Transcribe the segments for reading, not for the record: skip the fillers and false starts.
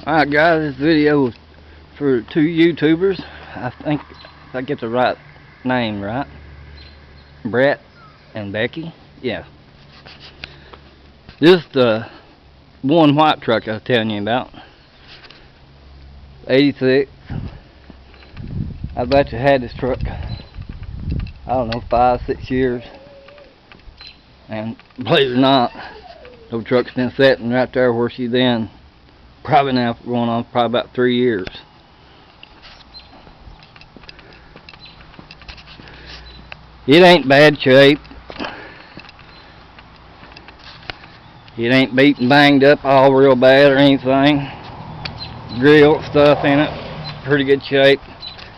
Alright guys, this video is for two YouTubers. I think if I get the right name right. Bret and Becky. Yeah. This is the one white truck I was telling you about. 86. I've actually had this truck, I don't know, 5-6 years. And believe it or not, the truck's been sitting right there where she's in. Probably now going on probably about 3 years. It ain't bad shape. It ain't beat and banged up all real bad or anything. Grill stuff in it, pretty good shape.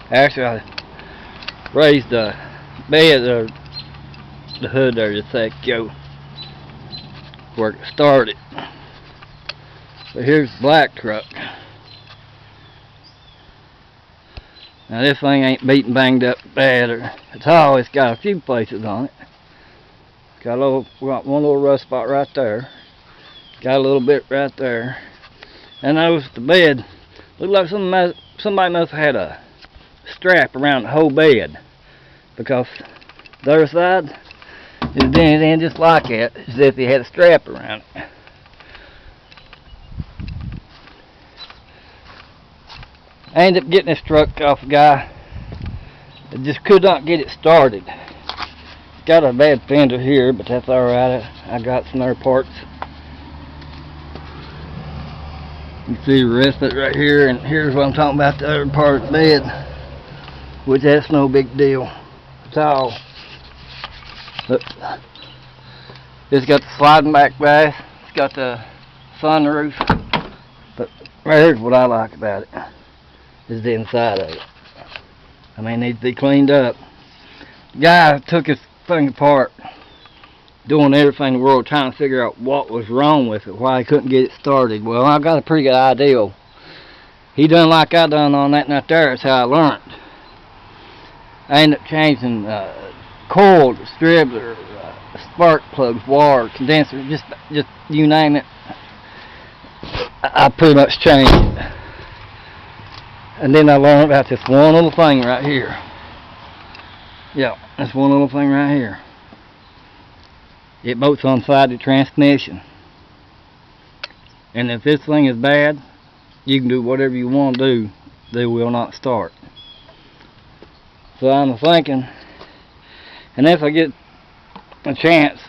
Actually, I raised the bed or the hood there just a sec ago where it started. But here's the black truck. Now this thing ain't beat and banged up bad, or it's always got a few places on it. Got one little rust spot right there. Got a little bit right there. And notice the bed looked like somebody must have had a strap around the whole bed, because the other side is dented in just like it, as if he had a strap around it. I ended up getting this truck off a guy that just could not get it started. It's got a bad fender here, but that's alright. I got some other parts. You can see the rest of it right here, and here's what I'm talking about, the other part of the bed, which that's no big deal. It's all. Look, it's got the sliding back bath, it's got the sunroof, but right here's what I like about it. Is the inside of it. I mean, it needs to be cleaned up. The guy took his thing apart, doing everything in the world, trying to figure out what was wrong with it, why he couldn't get it started. Well, I got a pretty good idea. He done like I done on that right there. That's how I learned. I ended up changing coil, distributor, spark plugs, wire, condenser, just you name it. I pretty much changed it. And then I learned about this one little thing right here. Yeah, this one little thing right here. It bolts on the side of the transmission. And if this thing is bad, you can do whatever you want to do. They will not start. So I'm thinking, and if I get a chance,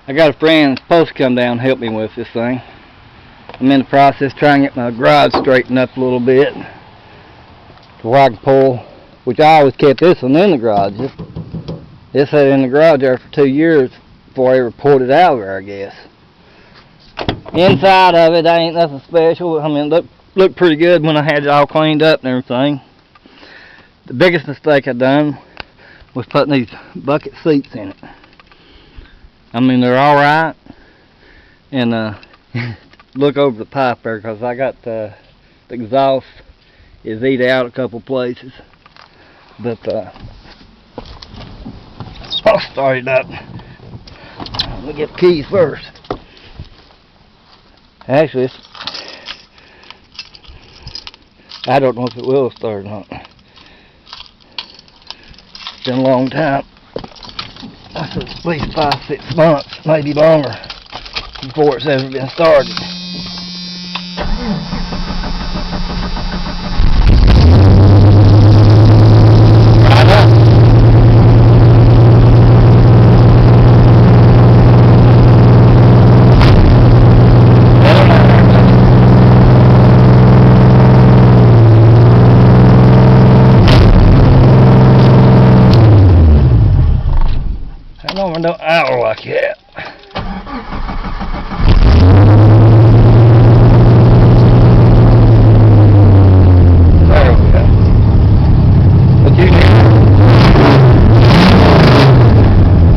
I got a friend that's supposed to come down and help me with this thing. I'm in the process trying to get my garage straightened up a little bit to where I can pull, which I always kept this one in the garage. This had in the garage there for 2 years before I ever pulled it out of there, I guess. Inside of it, ain't nothing special. I mean, it looked pretty good when I had it all cleaned up and everything. The biggest mistake I done was putting these bucket seats in it. I mean, they're alright, and look over the pipe there, because I got the exhaust is eat out a couple places, but I'll start it up. Let me get the keys first. Actually, I don't know if it will start or not. It's been a long time. That's at least 5-6 months, maybe longer, before it's ever been started. I normally don't hour like that.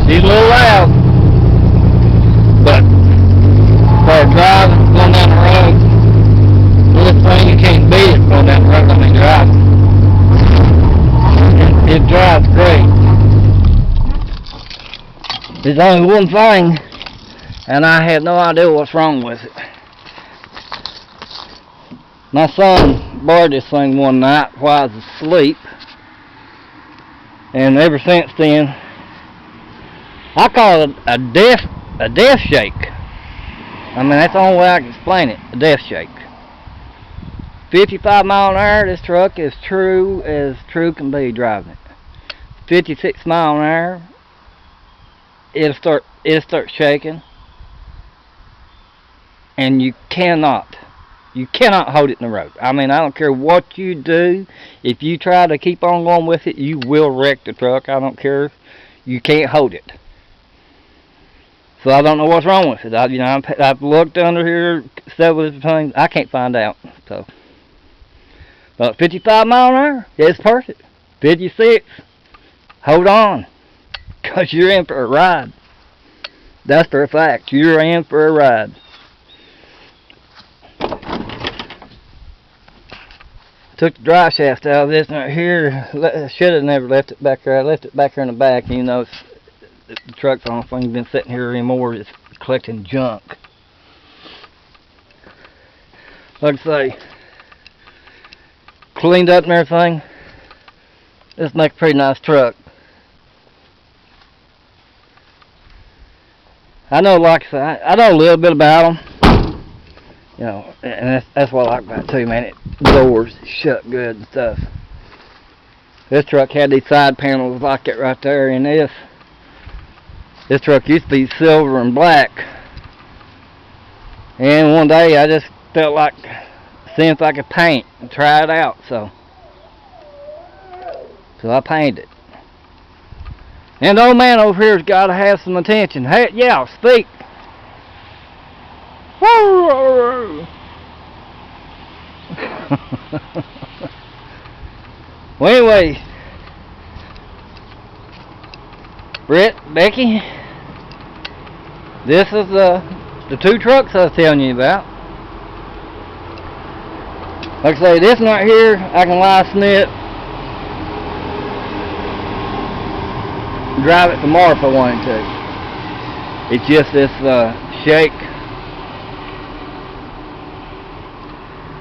She's a little loud, but for driving, going down the road, this thing you can't beat it going down the road. I mean, driving. It drives great. There's only one thing, and I had no idea what's wrong with it. My son borrowed this thing one night while I was asleep, and ever since then, I call it a death shake. I mean, that's the only way I can explain it, a death shake. 55 mile an hour, this truck is true as true can be driving it. 56 mile an hour, it'll start shaking, and you cannot hold it in the road. I mean, I don't care what you do. If you try to keep on going with it, you will wreck the truck. I don't care. You can't hold it. So I don't know what's wrong with it. I've looked under here several times. I can't find out. So, but 55 mile an hour, it's perfect. 56, hold on, cause you're in for a ride. That's for a fact. You're in for a ride. Took the drive shaft out of this right here. Should have never left it back there. I left it back here in the back. You know, the truck's the only thing been sitting here anymore. It's collecting junk. Like I say, cleaned up and everything. This makes a pretty nice truck. I know, like I say, I know a little bit about them. You know, and that's what I like about it too, man. Doors shut good and stuff. This truck had these side panels like it right there, and this truck used to be silver and black. And one day I just felt like seeing if I could paint and try it out, so I painted it. And the old man over here's got to have some attention. Hey, yeah, speak. Well, anyway, Bret Brecky, this is the two trucks I was telling you about. Like I say, this one right here, I can license it, drive it tomorrow if I wanted to. It's just this shake,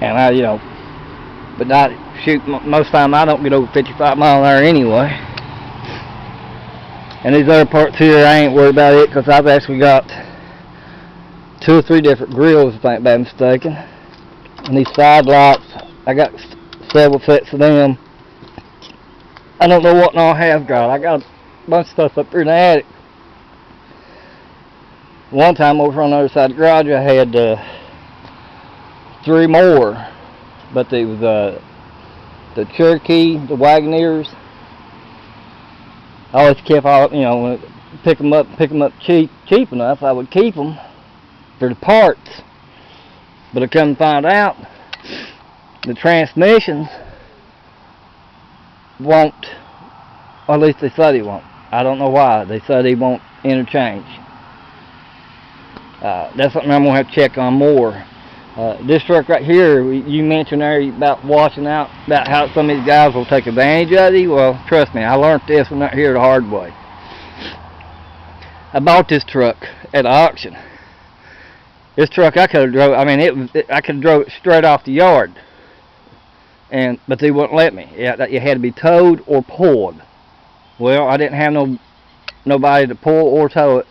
and but not shoot. Most of the time I don't get over 55 mile an hour anyway. And these other parts here, I ain't worried about it because I've actually got 2 or 3 different grills, if I ain't bad mistaken. And these side lights, I got several sets of them. I don't know what all I have got. I got a bunch of stuff up here in the attic. One time over on the other side of the garage, I had 3 more, but they was the Cherokee, the Wagoneers. I always kept all, when I pick them up cheap enough, I would keep them for the parts. But I come to find out, the transmissions won't, or at least they said they won't. I don't know why. They said they won't interchange. That's something I'm going to have to check on more. This truck right here, you mentioned there about watching out, about how some of these guys will take advantage of you. Well, trust me, I learned this one right here the hard way. I bought this truck at auction. This truck I could have drove. I mean, I could have drove it straight off the yard, but they wouldn't let me. It had to be towed or pulled. Well, I didn't have nobody to pull or tow it,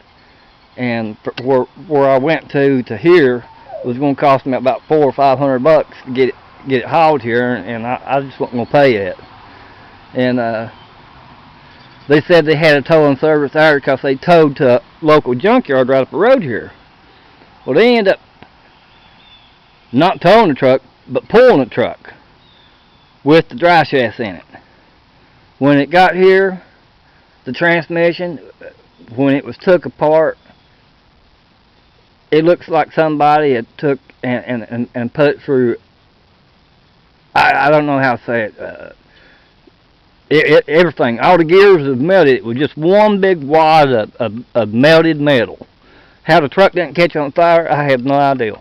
and where I went to here was going to cost me about $400 or $500 to get it hauled here, and I just wasn't going to pay it. And they said they had a towing service there because they towed to a local junkyard right up the road here. Well, they ended up not towing the truck, but pulling the truck with the dry shaft in it. When it got here, the transmission, when it was took apart, it looks like somebody had took and put it through. I don't know how to say it. Everything, all the gears was melted. It was just one big wad of melted metal. How the truck didn't catch on fire, I have no idea.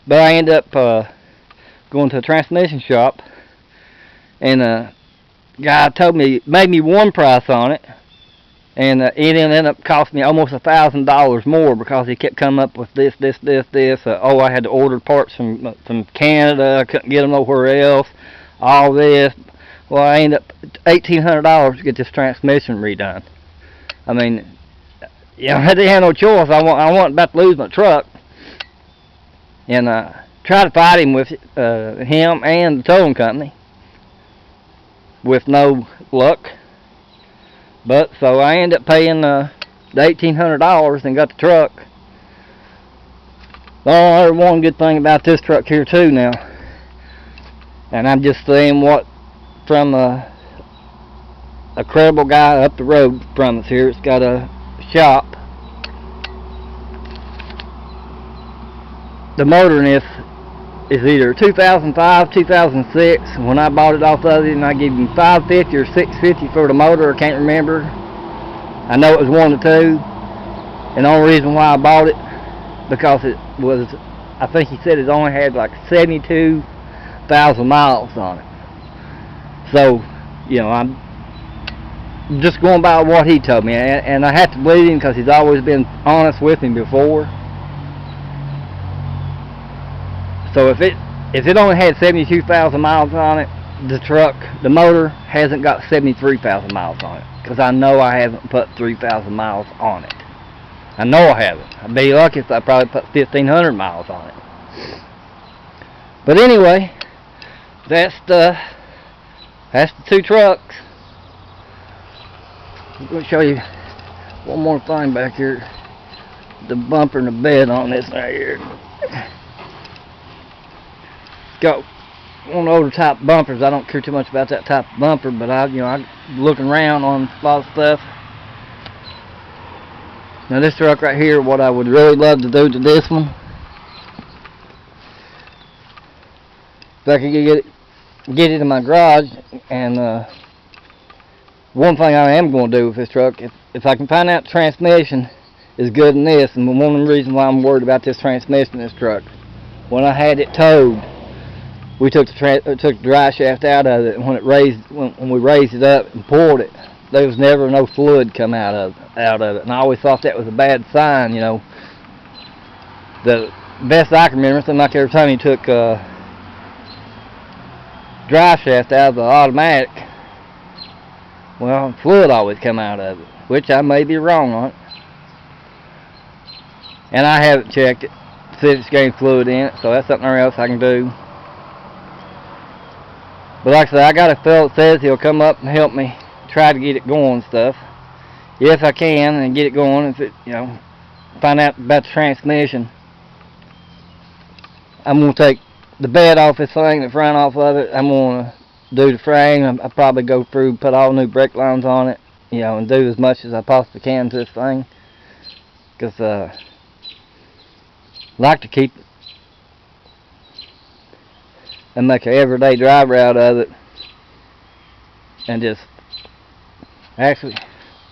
But I ended up going to a transmission shop, and the guy made me one price on it, And it ended up costing me almost $1,000 more because he kept coming up with this. Oh, I had to order parts from Canada. I couldn't get them nowhere else. All this. Well, I ended up $1,800 to get this transmission redone. I mean, I didn't have no choice. I wasn't about to lose my truck. And tried to fight him with him and the towing company with no luck. But so I ended up paying the $1,800 and got the truck. Oh, there's one good thing about this truck here too now, and I'm just saying what from a credible guy up the road from us here. It's got a shop. The motor in this is either 2005, 2006. When I bought it off of it, and I gave him $550 or $650 for the motor, I can't remember. I know it was one of the two. And the only reason why I bought it, because it was, I think he said it only had like 72,000 miles on it. So, I'm just going by what he told me, and I have to believe him because he's always been honest with me before. So if it only had 72,000 miles on it, the motor hasn't got 73,000 miles on it, because I know I haven't put 3,000 miles on it. I know I haven't. I'd be lucky if I probably put 1,500 miles on it. But anyway, that's the two trucks. I'm going to show you one more thing back here. The bumper and the bed on this right here. Got one of the older type bumpers. I don't care too much about that type of bumper, but I'm looking around on a lot of stuff. Now this truck right here, what I would really love to do to this one, if I could get it in my garage, and one thing I am going to do with this truck, if I can find out the transmission is good in this, and one of the reasons why I'm worried about this transmission in this truck, when I had it towed, we took the dry shaft out of it, and when we raised it up and poured it, there was never no fluid come out of it, and I always thought that was a bad sign. The best I can remember, seemed like every time he took dry shaft out of the automatic, well, fluid always come out of it, which I may be wrong on it, and I haven't checked it to see if it's gained fluid in it, so that's something else I can do. But like I said, I got a fellow that says he'll come up and help me try to get it going and stuff. If I can and get it going, if it, find out about the transmission. I'm going to take the bed off this thing, the front off of it. I'm going to do the frame. I'll probably go through, put all new brake lines on it, and do as much as I possibly can to this thing. Because I like to keep it and make an everyday driver out of it, and just actually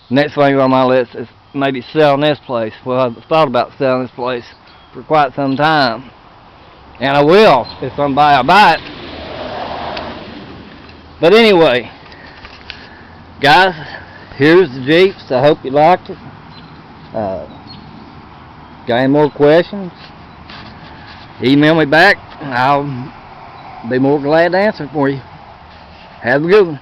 next thing on my list is maybe selling this place. Well, I've thought about selling this place for quite some time, and I will if somebody will buy it. But anyway, guys, here's the Jeeps. I hope you liked it. Got any more questions? Email me back, and I'll be more glad to answer for you. Have a good one.